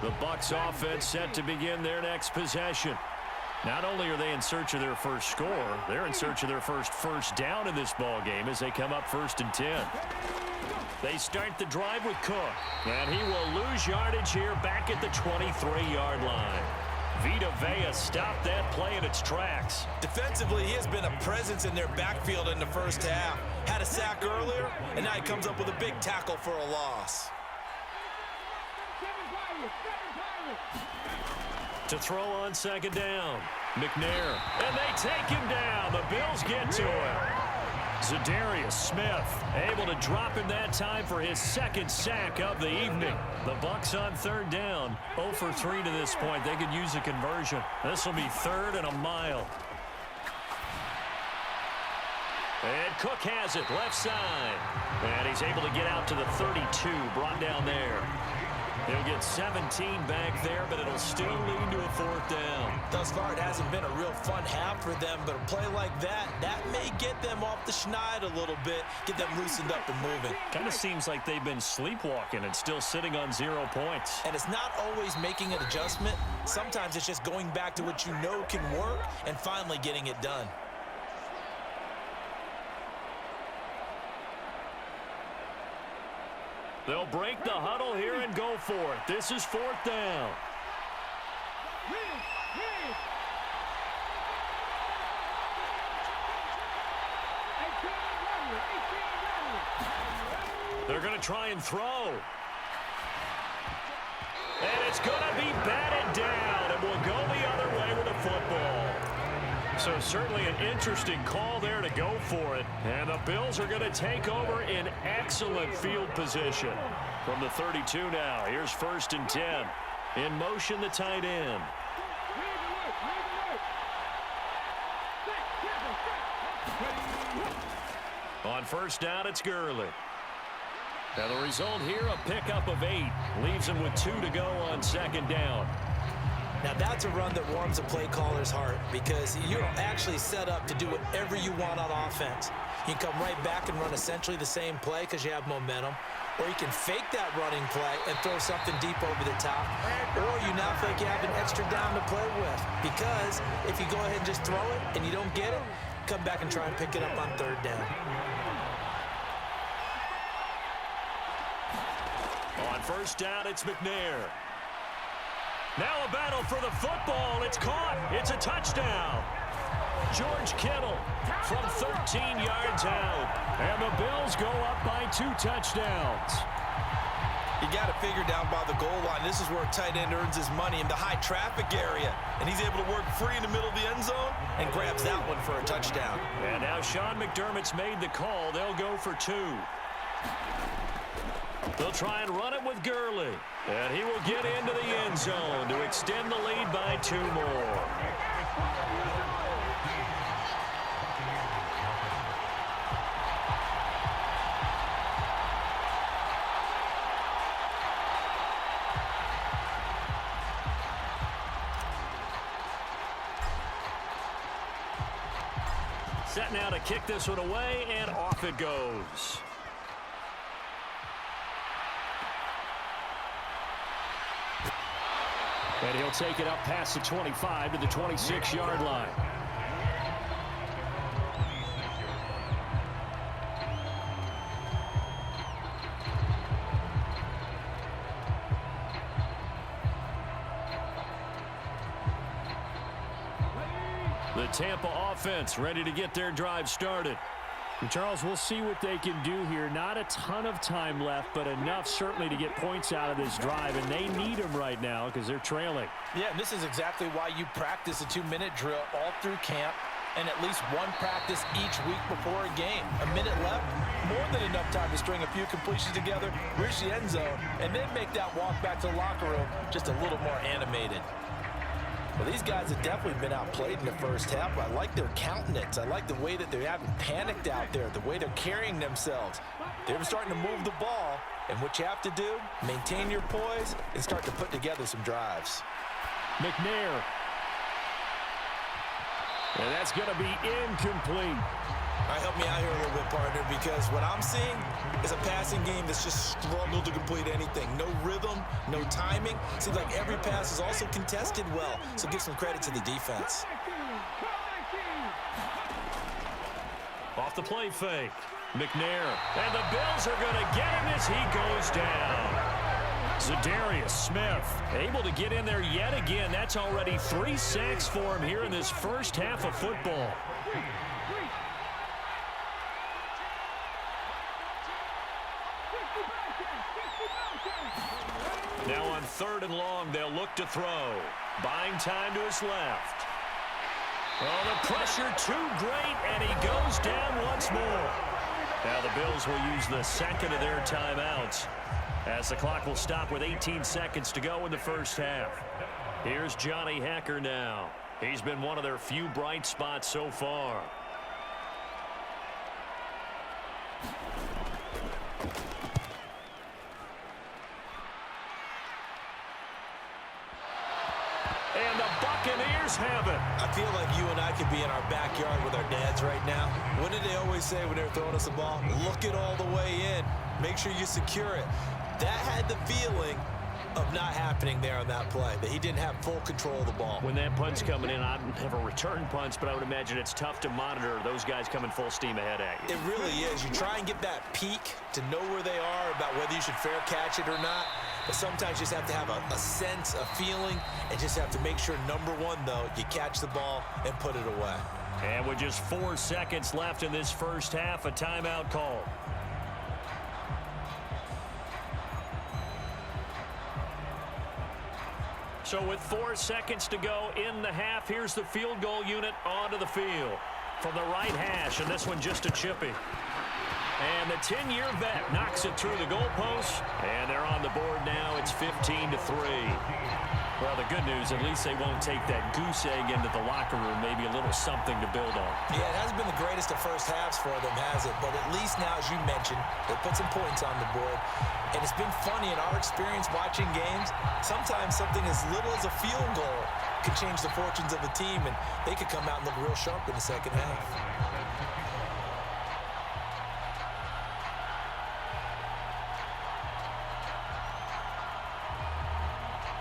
The Bucs offense set to begin their next possession. Not only are they in search of their first score, they're in search of their first down in this ball game as they come up 1st and 10. They start the drive with Cook, and he will lose yardage here back at the 23-yard line. Vita Vea stopped that play in its tracks. Defensively, he has been a presence in their backfield in the first half. Had a sack earlier, and now he comes up with a big tackle for a loss. To throw on 2nd down, McNair, and they take him down. The Bills get to him. Zadarius Smith able to drop him that time for his 2nd sack of the evening. The Bucs on 3rd down, 0 for 3 to this point. They could use a conversion. This will be 3rd and a mile. And Cook has it, left side. And he's able to get out to the 32, brought down there. He'll get 17 back there, but it'll still lead to a 4th down. Thus far, it hasn't been a real fun half for them, but a play like that may get them off the schneid a little bit, get them loosened up and moving. Kind of seems like they've been sleepwalking and still sitting on 0 points. And it's not always making an adjustment. Sometimes it's just going back to what you know can work and finally getting it done. They'll break the huddle here and go for it. This is 4th down. They're going to try and throw. And it's going to be batted down, and we'll go the other way with the football. So certainly an interesting call there to go for it. And the Bills are going to take over in excellent field position. From the 32 now, here's 1st and 10. In motion, the tight end. On 1st down, it's Gurley. Now the result here, a pickup of 8. Leaves him with 2 to go on 2nd down. Now that's a run that warms a play caller's heart because you're actually set up to do whatever you want on offense. You can come right back and run essentially the same play because you have momentum, or you can fake that running play and throw something deep over the top, or you now feel like you have an extra down to play with because if you go ahead and just throw it and you don't get it, come back and try and pick it up on 3rd down. On 1st down, it's McNair. Now a battle for the football. It's caught. It's a touchdown. George Kittle from 13 yards out. And the Bills go up by 2 touchdowns. You got to figure down by the goal line. This is where a tight end earns his money in the high traffic area. And he's able to work free in the middle of the end zone and grabs that one for a touchdown. And now Sean McDermott's made the call. They'll go for 2. They'll try and run it with Gurley. And he will get into the end zone to extend the lead by 2 more. Set now to kick this one away, and off it goes. And he'll take it up past the 25 to the 26-yard line. The Tampa offense ready to get their drive started. And Charles, we'll see what they can do here. Not a ton of time left, but enough certainly to get points out of this drive, and they need them right now because they're trailing. Yeah, and this is exactly why you practice a 2-minute drill all through camp and at least one practice each week before a game. A minute left, more than enough time to string a few completions together, reach the end zone, and then make that walk back to the locker room just a little more animated. Well, these guys have definitely been outplayed in the first half. I like their countenance. I like the way that they haven't panicked out there, the way they're carrying themselves. They're starting to move the ball, and what you have to do, maintain your poise and start to put together some drives. McNair. And that's going to be incomplete. All right, help me out here a little bit, partner, because what I'm seeing is a passing game that's just struggled to complete anything. No rhythm, no timing. Seems like every pass is also contested well, so give some credit to the defense. Off the play fake, McNair. And the Bills are going to get him as he goes down. Za'Darius Smith able to get in there yet again. That's already 3 sacks for him here in this first half of football. Now on 3rd and long, they'll look to throw. Buying time to his left. Oh, the pressure too great, and he goes down once more. Now the Bills will use the second of their timeouts as the clock will stop with 18 seconds to go in the first half. Here's Johnny Hekker now. He's been one of their few bright spots so far. And the Buccaneers have it. I feel like you and I could be in our backyard with our dads right now. What did they always say when they were throwing us the ball? Look it all the way in. Make sure you secure it. That had the feeling of not happening there on that play, that he didn't have full control of the ball. When that punt's coming in, I've never returned punts, but I would imagine it's tough to monitor those guys coming full steam ahead at you. It really is. You try and get that peek to know where they are, about whether you should fair catch it or not. But sometimes you just have to have a sense, a feeling, and just have to make sure, number one, though, you catch the ball and put it away. And with just 4 seconds left in this first half, a timeout call. So with 4 seconds to go in the half, here's the field goal unit onto the field from the right hash, and this one just a chippy. And the 10-year vet knocks it through the goalpost, and they're on the board now. It's 15-3. Well, the good news, at least they won't take that goose egg into the locker room, maybe a little something to build on. Yeah, it hasn't been the greatest of first halves for them, has it? But at least now, as you mentioned, they put some points on the board. And it's been funny in our experience watching games. Sometimes something as little as a field goal can change the fortunes of a team, and they could come out and look real sharp in the second half.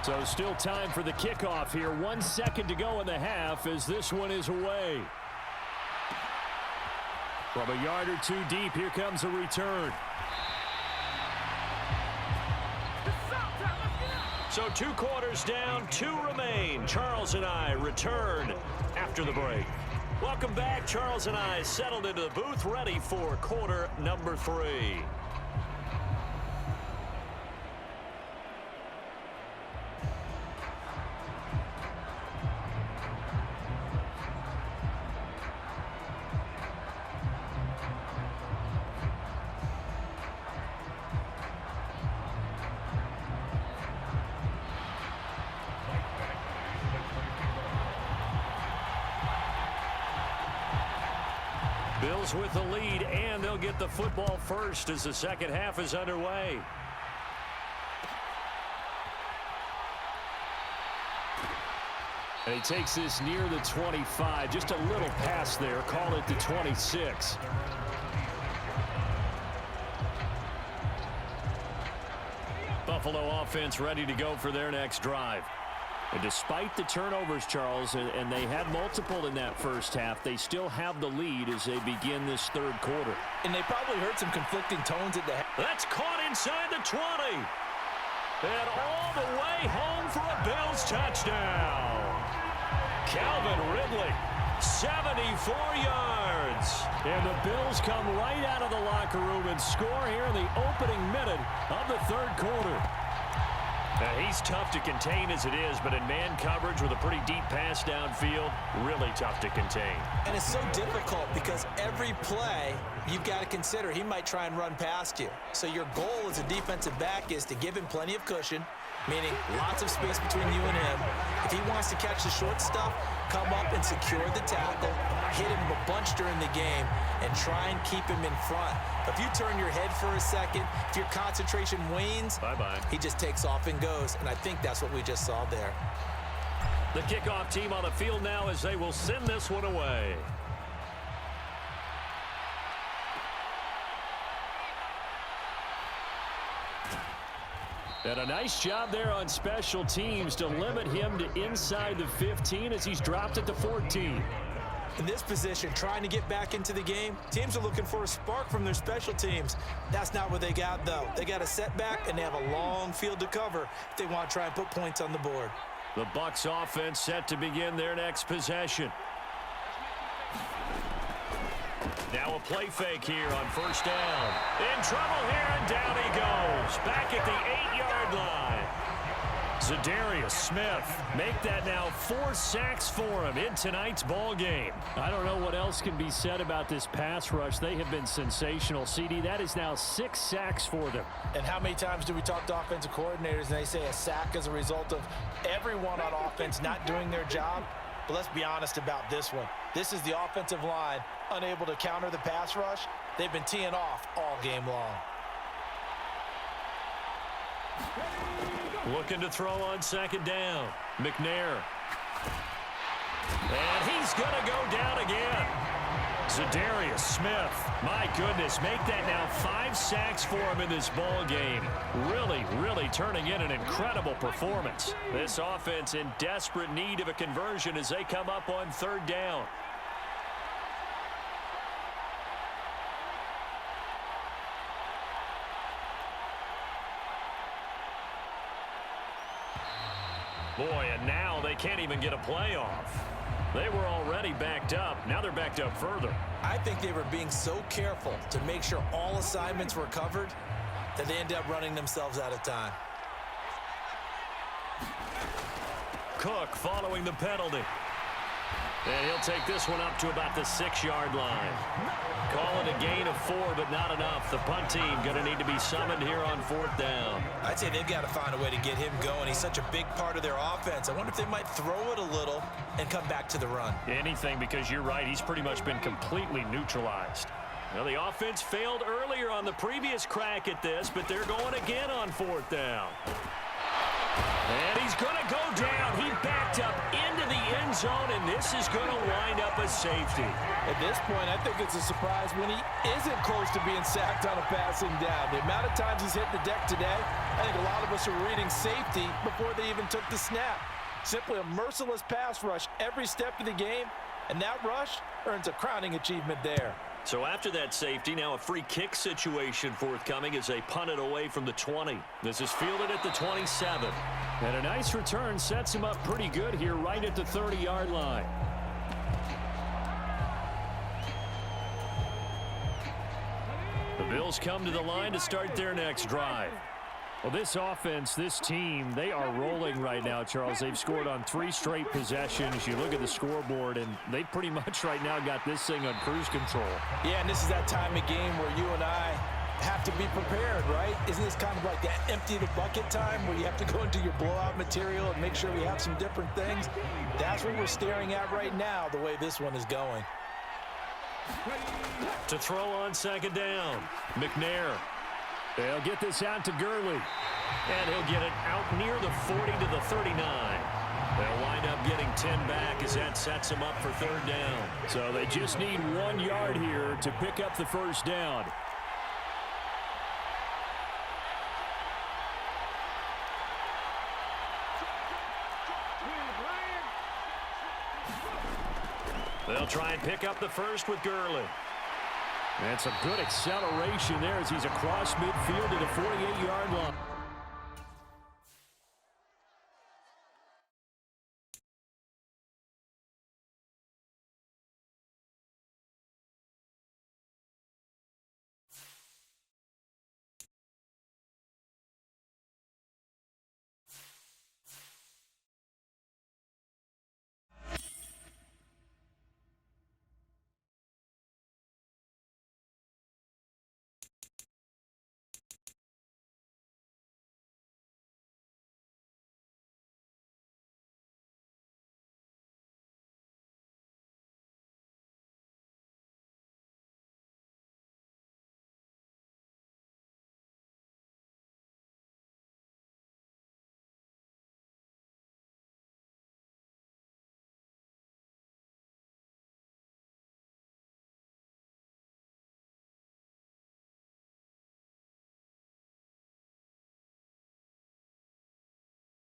So still time for the kickoff here. 1 second to go in the half as this one is away. From a yard or two deep, here comes a return. So 2 quarters down, 2 remain. Charles and I return after the break. Welcome back. Charles and I settled into the booth, ready for quarter number 3. Bills with the lead, and they'll get the football first as the second half is underway. And he takes this near the 25. Just a little pass there. Call it the 26. Buffalo offense ready to go for their next drive. And despite the turnovers, Charles, and they had multiple in that first half, they still have the lead as they begin this third quarter. And they probably heard some conflicting tones at the half. That's caught inside the 20. And all the way home for a Bills touchdown. Calvin Ridley, 74 yards. And the Bills come right out of the locker room and score here in the opening minute of the third quarter. He's tough to contain as it is, but in man coverage with a pretty deep pass downfield, really tough to contain. And it's so difficult because every play you've got to consider he might try and run past you. So your goal as a defensive back is to give him plenty of cushion, meaning lots of space between you and him. If he wants to catch the short stuff, come up and secure the tackle, hit him a bunch during the game, and try and keep him in front. If you turn your head for a second, if your concentration wanes, bye-bye. He just takes off and goes, and I think that's what we just saw there. The kickoff team on the field now as they will send this one away. And a nice job there on special teams to limit him to inside the 15 as he's dropped it to 14. In this position, trying to get back into the game, teams are looking for a spark from their special teams. That's not what they got, though. They got a setback, and they have a long field to cover if they want to try and put points on the board. The Bucs offense set to begin their next possession. Now a play fake here on first down. In trouble here, and down he goes. Back at the 8-yard line. Za'Darius Smith make that now 4 sacks for him in tonight's ball game. I don't know what else can be said about this pass rush. They have been sensational, CD. That is now 6 sacks for them. And how many times do we talk to offensive coordinators and they say a sack as a result of everyone on offense not doing their job? But let's be honest about this one. This is the offensive line unable to counter the pass rush. They've been teeing off all game long. Looking to throw on second down. McNair. And he's going to go down again. Za'Darius Smith. My goodness, make that now 5 sacks for him in this ball game. Really turning in an incredible performance. This offense in desperate need of a conversion as they come up on third down. Boy, and now they can't even get a play off. They were already backed up. Now they're backed up further. I think they were being so careful to make sure all assignments were covered that they ended up running themselves out of time. Cook following the penalty. And he'll take this one up to about the 6-yard line. Call it a gain of 4, but not enough. The punt team going to need to be summoned here on fourth down. I'd say they've got to find a way to get him going. He's such a big part of their offense. I wonder if they might throw it a little and come back to the run. Anything, because you're right. He's pretty much been completely neutralized. Well, the offense failed earlier on the previous crack at this, but they're going again on fourth down. And he's going to go down. He backed up into the end zone, and this is going to wind up a safety. At this point, I think it's a surprise when he isn't close to being sacked on a passing down. The amount of times he's hit the deck today, I think a lot of us are reading safety before they even took the snap. Simply a merciless pass rush every step of the game, and that rush earns a crowning achievement there. So after that safety, now a free kick situation forthcoming as they punt it away from the 20. This is fielded at the 27. And a nice return sets him up pretty good here right at the 30-yard line. The Bills come to the line to start their next drive. Well, this offense, this team, they are rolling right now, Charles. They've scored on 3 straight possessions. You look at the scoreboard, and they pretty much right now got this thing on cruise control. Yeah, and this is that time of game where you and I have to be prepared, right? Isn't this kind of like that empty the bucket time where you have to go into your blowout material and make sure we have some different things? That's what we're staring at right now, the way this one is going. To throw on second down, McNair. They'll get this out to Gurley. And he'll get it out near the 40 to the 39. They'll wind up getting 10 back as that sets them up for third down. So they just need 1 yard here to pick up the first down. They'll try and pick up the first with Gurley. And some good acceleration there as he's across midfield to the 48-yard line.